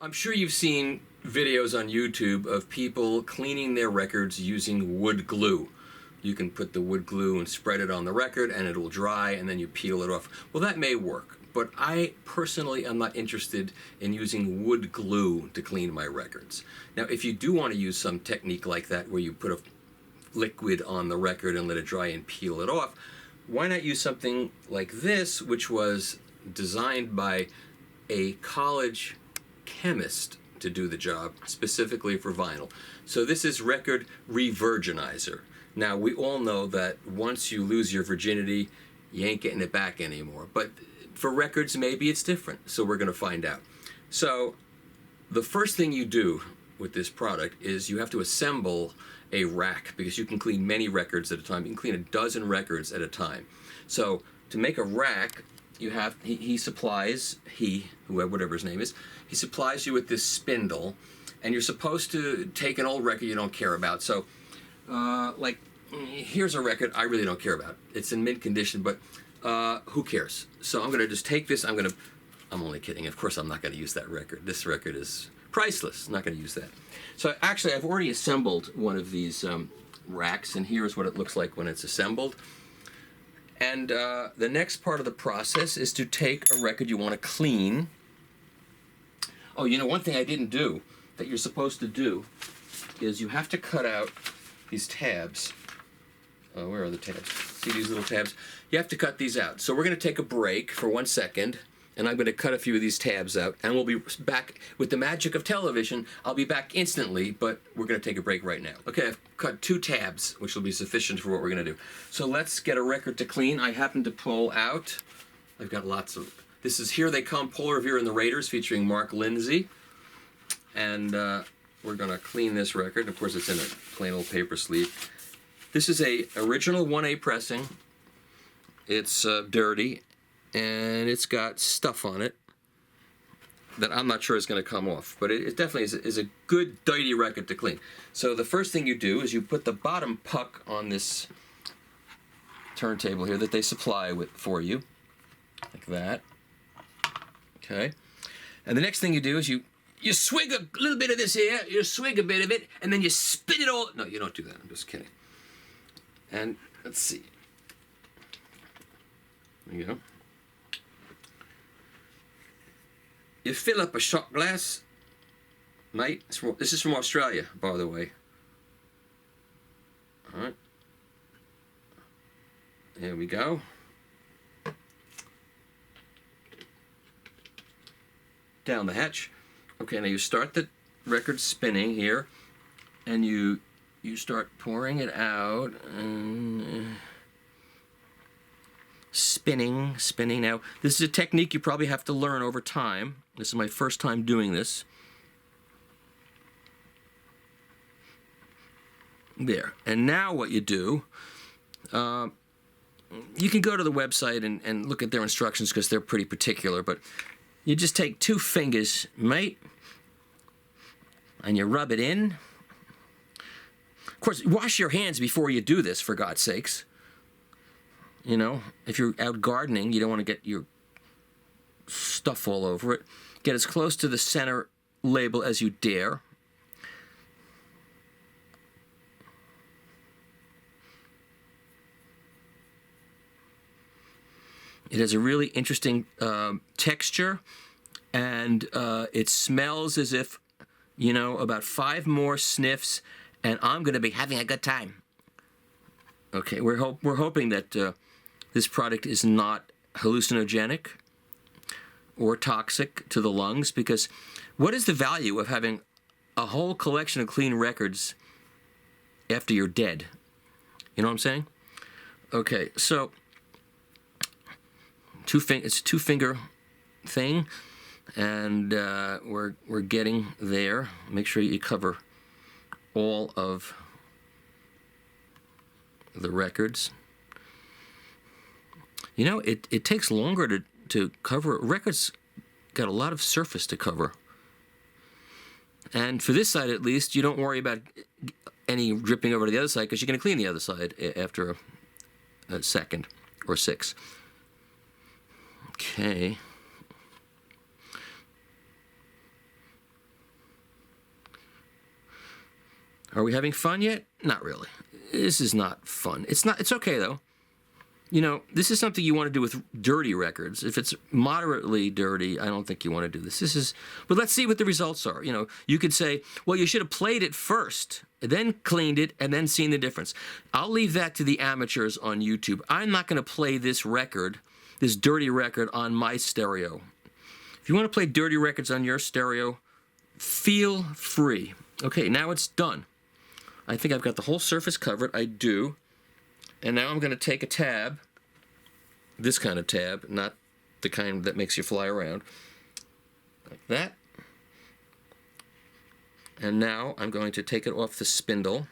I'm sure you've seen videos on YouTube of people cleaning their records using wood glue. You can put the wood glue and spread it on the record and it will dry and then you peel it off. Well, that may work, but I personally am not interested in using wood glue to clean my records. Now, if you do want to use some technique like that where you put a liquid on the record and let it dry and peel it off, why not use something like this, which was designed by a college chemist to do the job, specifically for vinyl. So this is record Revirginizer. Now, we all know that once you lose your virginity, you ain't getting it back anymore. But for records, maybe it's different. So we're going to find out. So the first thing you do with this product is you have to assemble a rack, because you can clean many records at a time. You can clean a dozen records at a time. So to make a rack, you have, he supplies, whatever his name is, he supplies you with this spindle, and you're supposed to take an old record you don't care about. So, like, here's a record I really don't care about. It's in mint condition, but who cares? So I'm going to just take this, I'm only kidding. Of course, I'm not going to use that record. This record is priceless. I'm not going to use that. So actually, I've already assembled one of these racks, and here's what it looks like when it's assembled. And the next part of the process is to take a record you want to clean. Oh, you know, one thing I didn't do that you're supposed to do is you have to cut out these tabs. Oh, where are the tabs? See these little tabs? You have to cut these out. So we're going to take a break for 1 second, and I'm going to cut a few of these tabs out, and we'll be back with the magic of television. I'll be back instantly, but we're going to take a break right now. Okay, I've cut 2 tabs, which will be sufficient for what we're going to do. So let's get a record to clean. I happen to pull out, I've got lots of, this is Here They Come, Paul Revere and the Raiders, featuring Mark Lindsay. And we're going to clean this record. Of course, it's in a plain old paper sleeve. This is a original 1A pressing. It's dirty, and it's got stuff on it that I'm not sure is going to come off. But it definitely is a good, dirty record to clean. So the first thing you do is you put the bottom puck on this turntable here that they supply with for you, like that. Okay. And the next thing you do is you swig a little bit of this here, you swig a bit of it, and then you spit it all. No, you don't do that. I'm just kidding. And let's see. There you go. You fill up a shot glass, mate. This is from Australia, by the way. All right. There we go. Down the hatch. Okay, now you start the record spinning here, and you start pouring it out, and spinning. Now, this is a technique you probably have to learn over time. This is my first time doing this. There. And now what you do, you can go to the website and look at their instructions because they're pretty particular, but you just take 2 fingers, mate, and you rub it in. Of course, wash your hands before you do this, for God's sakes. You know, if you're out gardening, you don't want to get your stuff all over it. Get as close to the center label as you dare. It has a really interesting texture, and it smells as if, you know, about 5 more sniffs, and I'm going to be having a good time. Okay, we're hoping that this product is not hallucinogenic or toxic to the lungs, because what is the value of having a whole collection of clean records after you're dead? You know what I'm saying? Okay, so it's a 2-finger thing, and we're getting there. Make sure you cover all of the records. You know, it takes longer to cover. Records got a lot of surface to cover. And for this side, at least, you don't worry about any dripping over to the other side, because you're going to clean the other side after a second or 6. Okay. Are we having fun yet? Not really. This is not fun. It's not. It's okay though. You know, this is something you want to do with dirty records. If it's moderately dirty, I don't think you want to do this. But let's see what the results are. You know, you could say, well, you should have played it first, then cleaned it, and then seen the difference. I'll leave that to the amateurs on YouTube. I'm not going to play this record, this dirty record, on my stereo. If you want to play dirty records on your stereo, feel free. Okay, now it's done. I think I've got the whole surface covered. I do. And now I'm going to take a tab, this kind of tab, not the kind that makes you fly around, like that. And now I'm going to take it off the spindle,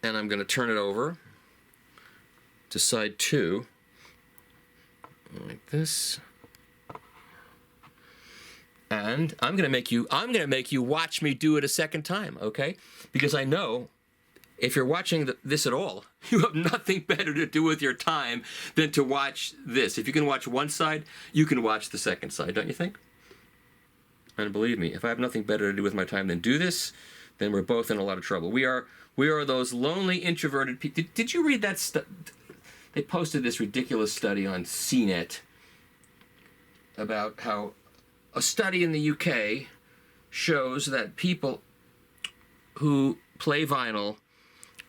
and I'm going to turn it over to side 2, like this. And I'm going to make you watch me do it a second time, okay? Because I know if you're watching this at all, you have nothing better to do with your time than to watch this. If you can watch one side, you can watch the second side, don't you think? And believe me, if I have nothing better to do with my time than do this, then we're both in a lot of trouble. We are those lonely, introverted people. Did you read that They posted this ridiculous study on CNET about how a study in the UK shows that people who play vinyl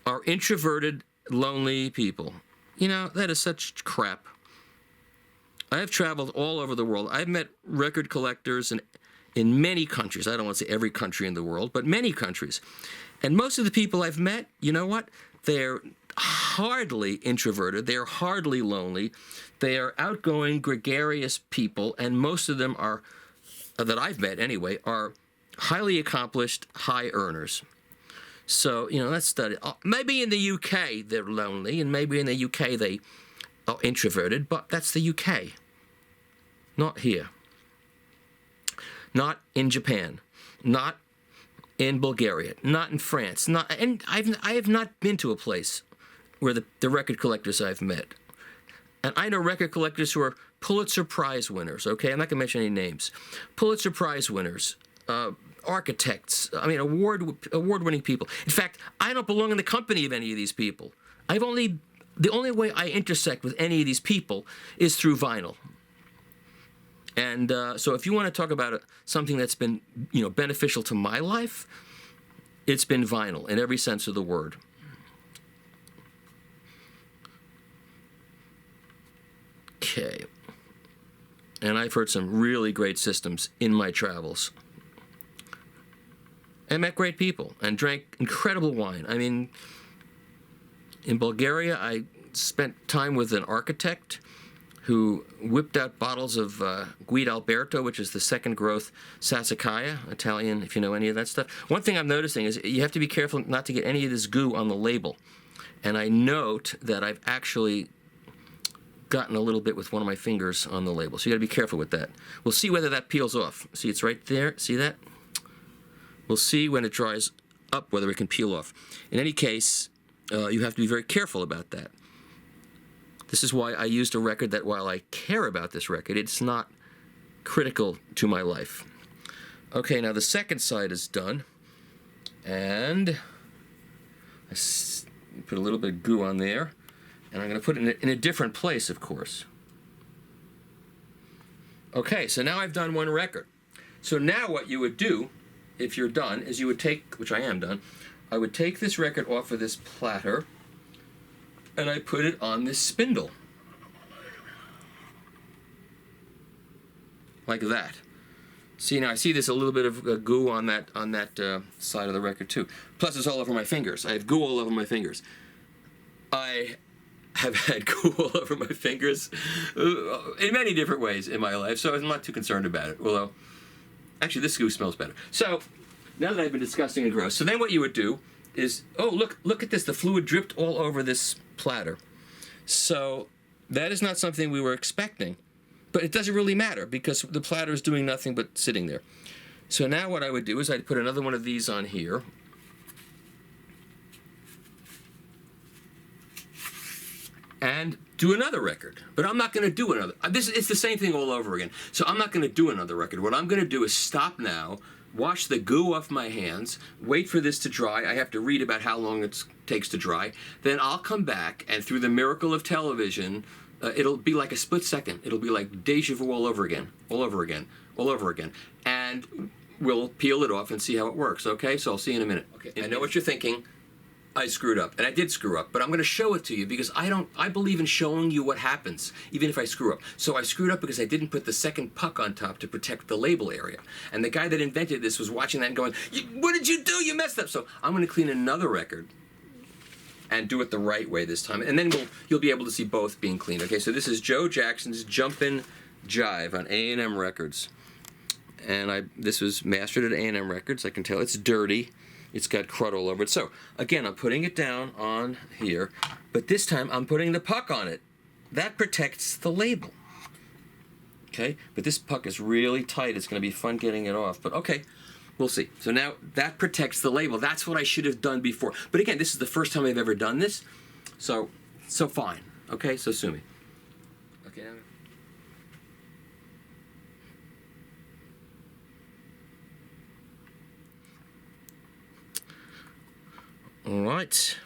are introverted, lonely people. You know, that is such crap. I have traveled all over the world. I've met record collectors in many countries. I don't want to say every country in the world, but many countries. And most of the people I've met, you know what? They're hardly introverted. They're hardly lonely. They are outgoing, gregarious people, and most of them are, that I've met anyway, are highly accomplished, high earners. So, you know, let's study. Maybe in the UK they're lonely, and maybe in the UK they are introverted, but that's the UK. Not here. Not in Japan. Not in Bulgaria. Not in France. And I have not been to a place where the record collectors I've met. And I know record collectors who are Pulitzer Prize winners, okay? I'm not going to mention any names. Pulitzer Prize winners, architects, I mean, award-winning people. In fact, I don't belong in the company of any of these people. The only way I intersect with any of these people is through vinyl. And so if you want to talk about something that's been, you know, beneficial to my life, it's been vinyl in every sense of the word. Okay. And I've heard some really great systems in my travels. I met great people and drank incredible wine. I mean, in Bulgaria, I spent time with an architect who whipped out bottles of Guidalberto, which is the second growth Sassicaia, Italian, if you know any of that stuff. One thing I'm noticing is you have to be careful not to get any of this goo on the label. And I note that I've actually gotten a little bit with one of my fingers on the label. So you got to be careful with that. We'll see whether that peels off. See, it's right there. See that? We'll see when it dries up whether it can peel off. In any case, you have to be very careful about that. This is why I used a record that, while I care about this record, it's not critical to my life. Okay, now the second side is done. And I put a little bit of goo on there. And I'm going to put it in a different place, of course. Okay, so now I've done one record. So now what you would do, if you're done, is you would take, which I am done, I would take this record off of this platter, and I put it on this spindle. Like that. See, now I see there's a little bit of goo on that side of the record too. Plus it's all over my fingers. I have goo all over my fingers. I have had goo all over my fingers in many different ways in my life, so I'm not too concerned about it. Although, actually, this goo smells better. So, now that I've been disgusting and gross, so then what you would do is, oh, look at this. The fluid dripped all over this platter. So, that is not something we were expecting. But it doesn't really matter because the platter is doing nothing but sitting there. So now what I would do is I'd put another one of these on here. And do another record. But I'm not going to do another. It's the same thing all over again. So I'm not going to do another record. What I'm going to do is stop now, wash the goo off my hands, wait for this to dry. I have to read about how long it takes to dry. Then I'll come back, and through the miracle of television, it'll be like a split second. It'll be like deja vu all over again, all over again, all over again. And we'll peel it off and see how it works, okay? So I'll see you in a minute. Okay. I know what you're thinking. I screwed up, and I did screw up, but I'm going to show it to you because I believe in showing you what happens, even if I screw up. So I screwed up because I didn't put the second puck on top to protect the label area. And the guy that invented this was watching that and going, what did you do? You messed up. So I'm going to clean another record and do it the right way this time. And then you'll be able to see both being cleaned. Okay, so this is Joe Jackson's Jumpin' Jive on A&M Records. And this was mastered at A&M Records. I can tell it's dirty. It's got crud all over it. So, again, I'm putting it down on here, but this time I'm putting the puck on it. That protects the label. Okay? But this puck is really tight. It's going to be fun getting it off. But, okay, we'll see. So now that protects the label. That's what I should have done before. But, again, this is the first time I've ever done this. So fine. Okay? So sue me. Okay, now... All right.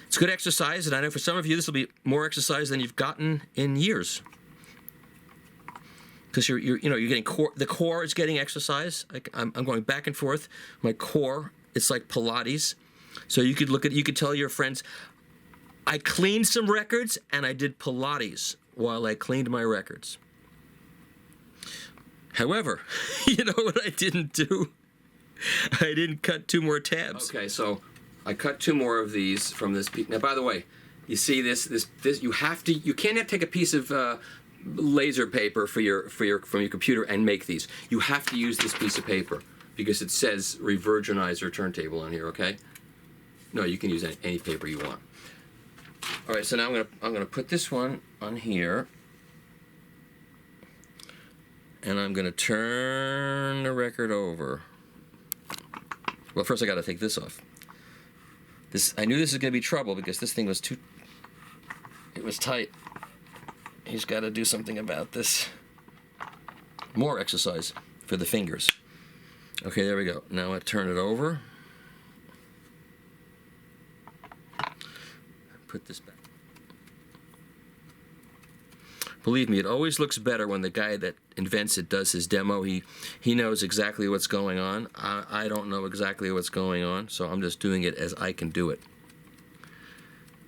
It's good exercise, and I know for some of you this will be more exercise than you've gotten in years. Because you're getting core. The core is getting exercise. I'm going back and forth. My core, it's like Pilates. So you could tell your friends, I cleaned some records and I did Pilates while I cleaned my records. However, you know what I didn't do? I didn't cut 2 more tabs. Okay, so I cut 2 more of these from this piece. Now, by the way, you see this you can't take a piece of laser paper from your computer and make these. You have to use this piece of paper because it says Revirginizer turntable on here. Okay? No, you can use any paper you want. All right, so now I'm gonna put this one on here, and I'm gonna turn the record over. Well, first I got to take this off. I knew this was going to be trouble because this thing was it was tight. He's got to do something about this. More exercise for the fingers. Okay, there we go. Now I turn it over. Put this back. Believe me, it always looks better when the guy that invents it does his demo. He knows exactly what's going on. I don't know exactly what's going on, so I'm just doing it as I can do it.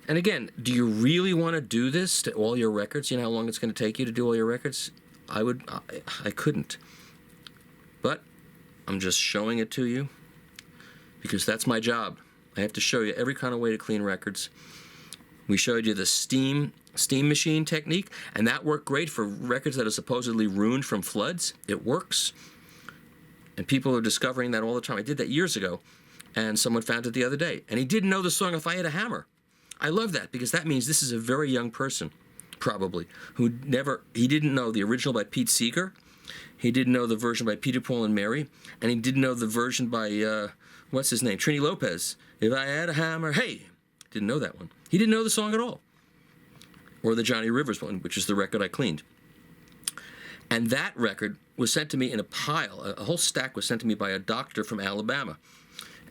And again, do you really want to do this to all your records? You know how long it's going to take you to do all your records? I couldn't. But I'm just showing it to you because that's my job. I have to show you every kind of way to clean records. We showed you the steam machine technique, and that worked great for records that are supposedly ruined from floods. It works. And people are discovering that all the time. I did that years ago, and someone found it the other day. And he didn't know the song If I Had a Hammer. I love that because that means this is a very young person, probably, he didn't know the original by Pete Seeger. He didn't know the version by Peter, Paul, and Mary. And he didn't know the version by, what's his name? Trini Lopez. If I Had a Hammer, hey! Didn't know that one. He didn't know the song at all. Or the Johnny Rivers one, which is the record I cleaned. And that record was sent to me in a pile. A whole stack was sent to me by a doctor from Alabama.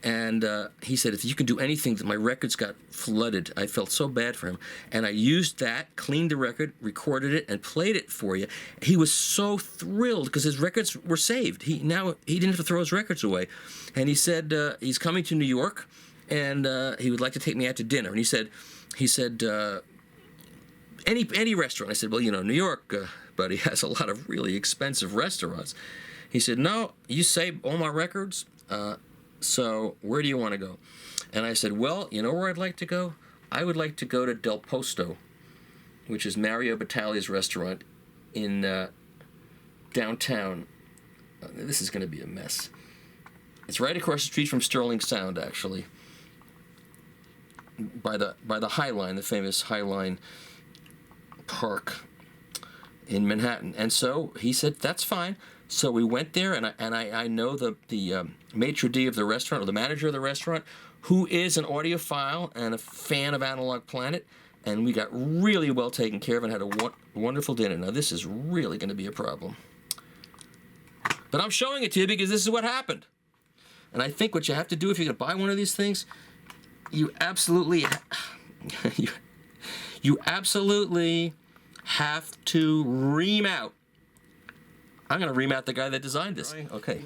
And he said, if you can do anything, that my records got flooded. I felt so bad for him. And I used that, cleaned the record, recorded it, and played it for you. He was so thrilled because his records were saved. He didn't have to throw his records away. And he said he's coming to New York, and he would like to take me out to dinner. And he said, any restaurant. I said, well, New York, buddy, has a lot of really expensive restaurants. He said, no, you saved all my records, so where do you want to go? And I said, well, you know where I'd like to go? I would like to go to Del Posto, which is Mario Battaglia's restaurant in downtown. This is going to be a mess. It's right across the street from Sterling Sound, actually, by the High Line, the famous High Line Park in Manhattan. And so he said, that's fine. So we went there, and I know the maitre d' of the restaurant, or the manager of the restaurant, who is an audiophile and a fan of Analog Planet, and we got really well taken care of and had a wonderful dinner. Now this is really going to be a problem. But I'm showing it to you because this is what happened. And I think what you have to do if you're going to buy one of these things, you absolutely you absolutely have to ream out. I'm going to ream out the guy that designed this. Okay,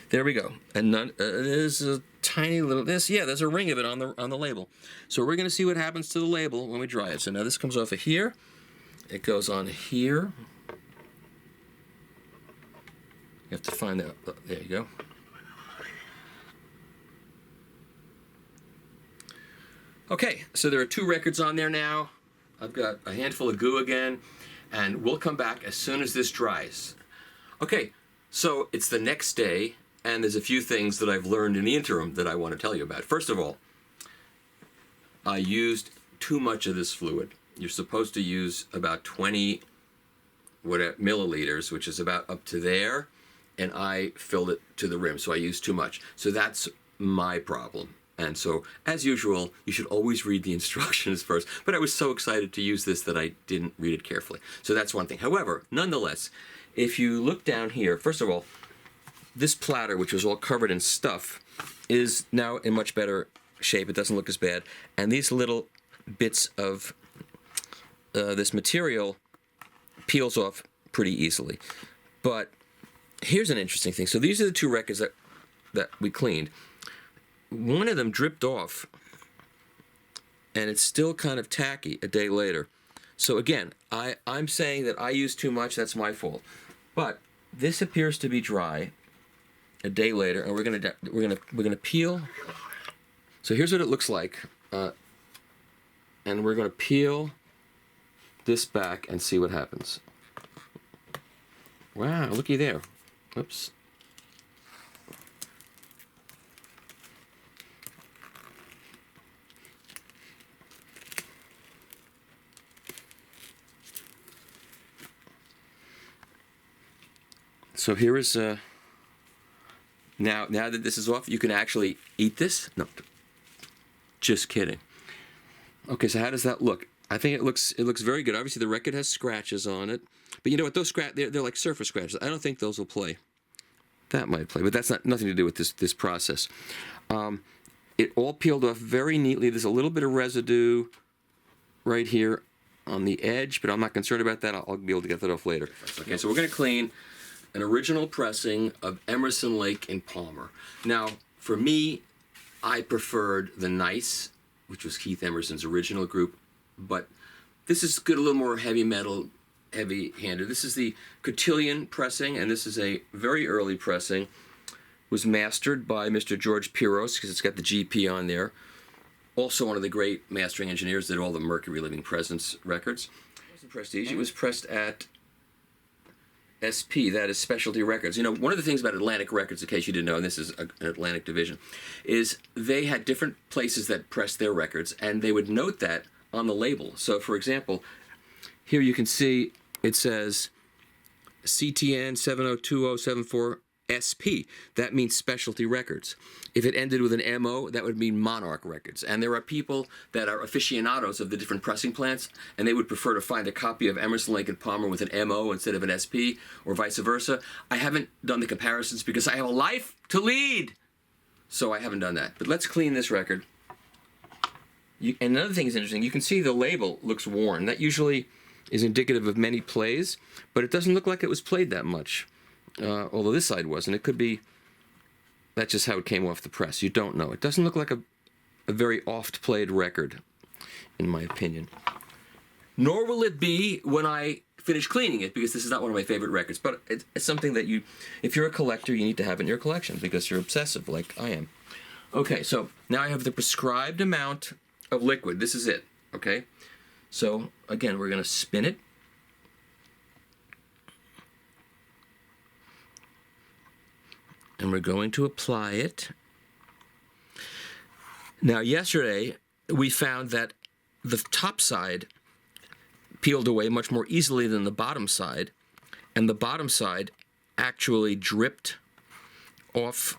there we go. And there's a tiny little there's a ring of it on the label. So we're going to see what happens to the label when we dry it. So now this comes off of here. It goes on here. You have to find that. There you go. Okay, so there are 2 records on there now. I've got a handful of goo again, and we'll come back as soon as this dries. Okay, so it's the next day, and there's a few things that I've learned in the interim that I want to tell you about. First of all, I used too much of this fluid. You're supposed to use about 20 milliliters, which is about up to there, and I filled it to the rim, so I used too much. So that's my problem. And so, as usual, you should always read the instructions first. But I was so excited to use this that I didn't read it carefully. So that's one thing. However, nonetheless, if you look down here, first of all, this platter, which was all covered in stuff, is now in much better shape. It doesn't look as bad. And these little bits of this material peels off pretty easily. But here's an interesting thing. So these are the 2 records that we cleaned. One of them dripped off, and it's still kind of tacky a day later. So again, I'm saying that I used too much. That's my fault. But this appears to be dry a day later, and we're gonna peel. So here's what it looks like, and we're gonna peel this back and see what happens. Wow, looky there. Oops. So here is now that this is off, you can actually eat this. No, just kidding. Okay, so how does that look? I think it looks very good. Obviously, the record has scratches on it, but you know what? Those they're like surface scratches. I don't think those will play. That might play, but that's nothing to do with this process. It all peeled off very neatly. There's a little bit of residue right here on the edge, but I'm not concerned about that. I'll be able to get that off later. Okay, so we're going to clean an original pressing of Emerson, Lake and Palmer. Now, for me, I preferred the Nice, which was Keith Emerson's original group, but this is good, a little more heavy metal, heavy-handed. This is the Cotillion pressing, and this is a very early pressing. It was mastered by Mr. George Piros, because it's got the GP on there. Also one of the great mastering engineers that did all the Mercury Living Presence records. It wasn't Prestige, it was pressed at SP, that is Specialty Records. You know, one of the things about Atlantic Records, in case you didn't know, and this is an Atlantic division, is they had different places that pressed their records, and they would note that on the label. So, for example, here you can see it says CTN 702074 SP. That means Specialty Records. If it ended with an MO, that would mean Monarch Records. And there are people that are aficionados of the different pressing plants, and they would prefer to find a copy of Emerson, Lake and Palmer with an MO instead of an SP, or vice versa. I haven't done the comparisons because I have a life to lead, so I haven't done that. But let's clean this record. And another thing is interesting. You can see the label looks worn. That usually is indicative of many plays, but it doesn't look like it was played that much. Although this side wasn't. It could be that's just how it came off the press. You don't know. It doesn't look like a very oft-played record, in my opinion. Nor will it be when I finish cleaning it, because this is not one of my favorite records. But it's something that if you're a collector, you need to have in your collection, because you're obsessive like I am. Okay, so now I have the prescribed amount of liquid. This is it, okay? So, again, we're going to spin it. And we're going to apply it. Now, yesterday, we found that the top side peeled away much more easily than the bottom side, and the bottom side actually dripped off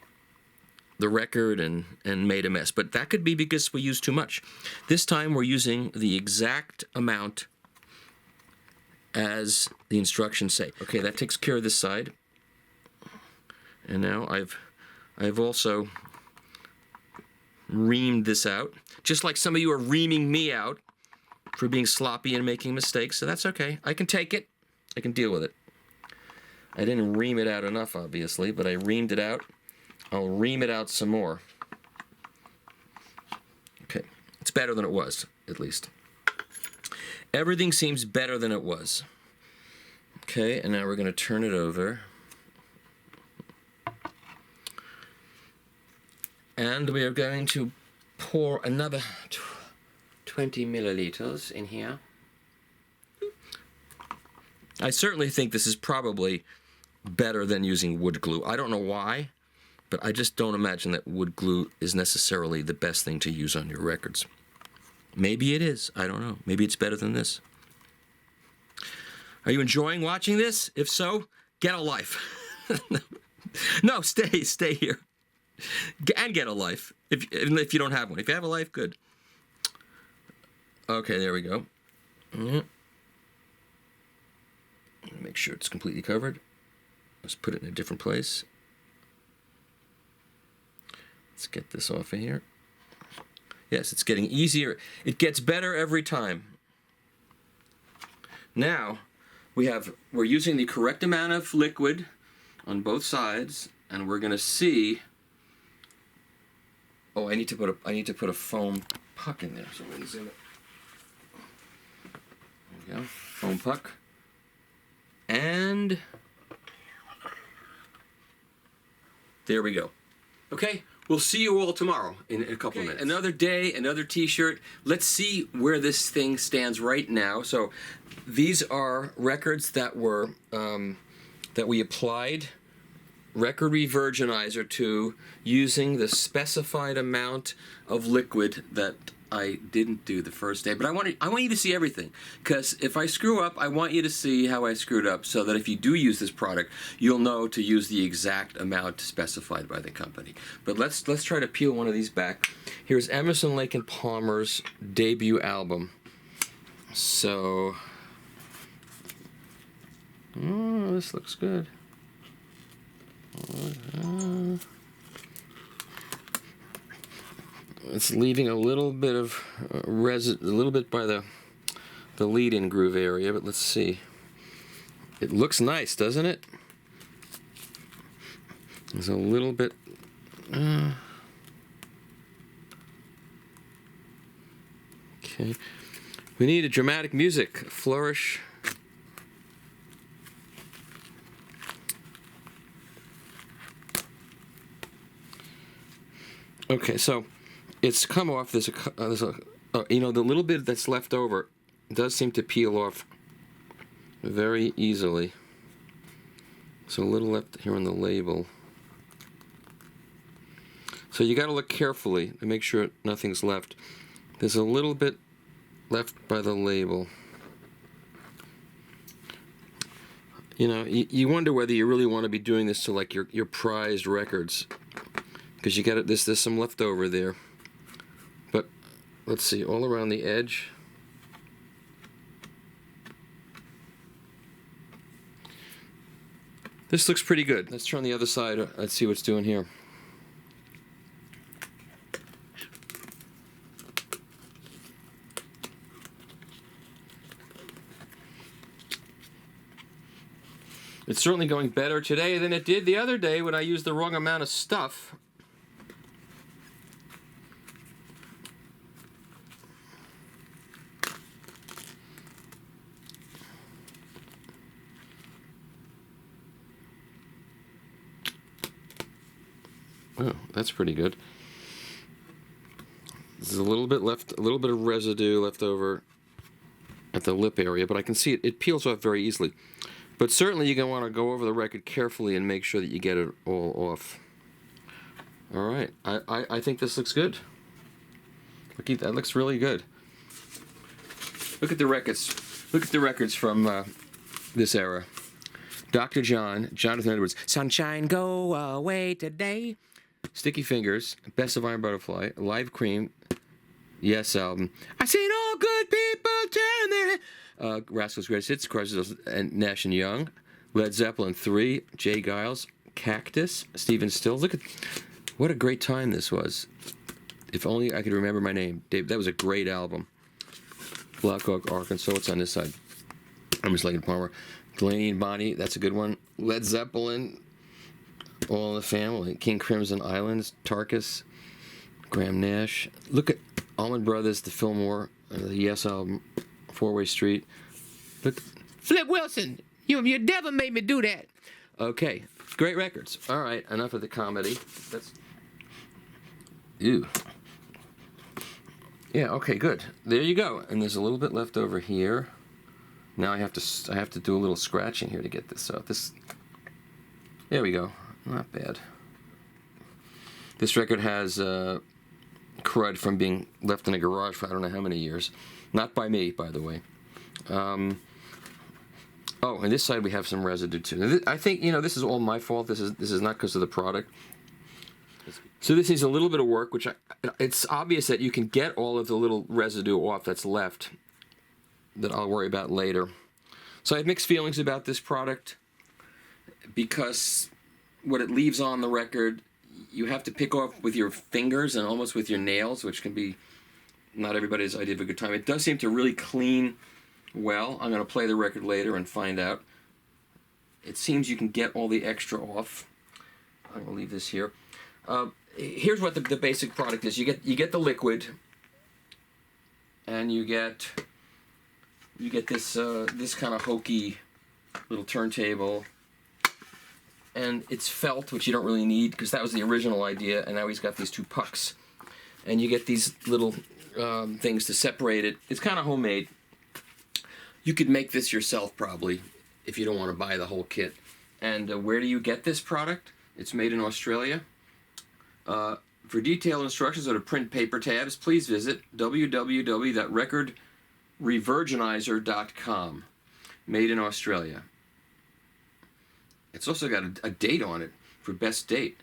the record and made a mess. But that could be because we used too much. This time we're using the exact amount as the instructions say. Okay, that takes care of this side. And now I've also reamed this out, just like some of you are reaming me out for being sloppy and making mistakes. So that's okay. I can take it. I can deal with it. I didn't ream it out enough, obviously, but I reamed it out. I'll ream it out some more. Okay, it's better than it was, at least. Everything seems better than it was. Okay, and now we're going to turn it over. And we are going to pour another 20 milliliters in here. I certainly think this is probably better than using wood glue. I don't know why, but I just don't imagine that wood glue is necessarily the best thing to use on your records. Maybe it is. I don't know. Maybe it's better than this. Are you enjoying watching this? If so, get a life. No, stay here. And get a life, if you don't have one. If you have a life, good. Okay, there we go. Make sure it's completely covered. Let's put it in a different place. Let's get this off of here. Yes, it's getting easier. It gets better every time. Now, we're using the correct amount of liquid on both sides, and we're going to see. Oh, I need to put a foam puck in there. So I'm going to zoom it. There we go. Foam puck. And there we go. Okay, we'll see you all tomorrow in a couple minutes. Another day, another t-shirt. Let's see where this thing stands right now. So these are records that were that we applied record Revirginizer to using the specified amount of liquid that I didn't do the first day. But I want you to see everything, because if I screw up, I want you to see how I screwed up, so that if you do use this product, you'll know to use the exact amount specified by the company. But let's try to peel one of these back. Here's Emerson, Lake and Palmer's debut album. So, this looks good. It's leaving a little bit of a little bit by the lead-in groove area, but let's see. It looks nice, doesn't it? There's a little bit. Okay. We need a dramatic music, flourish. Okay, so it's come off. There's you know, the little bit that's left over does seem to peel off very easily. So a little left here on the label. So you got to look carefully to make sure nothing's left. There's a little bit left by the label. You know, you wonder whether you really want to be doing this to like your prized records, because you got it. There's some left over there. But let's see, all around the edge. This looks pretty good. Let's turn the other side. Let's see what's doing here. It's certainly going better today than it did the other day when I used the wrong amount of stuff. Oh, that's pretty good. There's a little bit left, a little bit of residue left over at the lip area, but I can see it peels off very easily. But certainly you're going to want to go over the record carefully and make sure that you get it all off. All right, I think this looks good. Look, that looks really good. Look at the records. Look at the records from this era. Dr. John, Jonathan Edwards. Sunshine, go away today. Sticky Fingers, Best of Iron Butterfly, Live Cream, Yes album. I seen all good people turn their Rascals' Greatest Hits, Crosby, and Nash and Young, Led Zeppelin 3, Jay Giles, Cactus, Stephen Stills. Look at what a great time this was. If only I could remember my name. Dave, that was a great album. Black Oak, Arkansas. What's on this side? I'm just Lincoln Palmer. Delaney and Bonnie, that's a good one. Led Zeppelin, All in the Family, King Crimson Islands, Tarkus, Graham Nash. Look at Allman Brothers, the Fillmore, the Yes album, Four-Way Street. Look, Flip Wilson, you never made me do that. Okay, great records. All right, enough of the comedy. That's ew. Yeah, okay, good. There you go. And there's a little bit left over here. Now I have to do a little scratching here to get this out. There we go. Not bad. This record has crud from being left in a garage for I don't know how many years. Not by me, by the way. Oh, and this side we have some residue too. I think, this is all my fault. This is not because of the product. So this needs a little bit of work, which it's obvious that you can get all of the little residue off that's left that I'll worry about later. So I have mixed feelings about this product because what it leaves on the record, you have to pick off with your fingers and almost with your nails, which can be not everybody's idea of a good time. It does seem to really clean well. I'm going to play the record later and find out. It seems you can get all the extra off. I'm going to leave this here. Here's what the basic product is. You get the liquid, and you get this this kind of hokey little turntable, and it's felt, which you don't really need because that was the original idea, and now he's got these two pucks, and you get these little things to separate it. It's kind of homemade. You could make this yourself probably if you don't want to buy the whole kit. And where do you get this product? It's made in Australia. For detailed instructions on how to print paper tabs, please visit www.revirginizer.com. Made in Australia. It's also got a date on it for best date.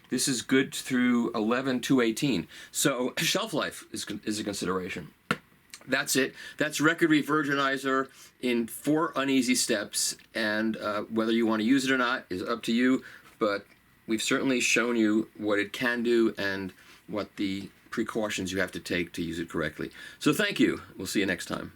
This is good through 11/2/18. So shelf life is a consideration. That's it. That's Record Revirginizer in 4 uneasy steps. And whether you want to use it or not is up to you. But we've certainly shown you what it can do and what the precautions you have to take to use it correctly. So thank you. We'll see you next time.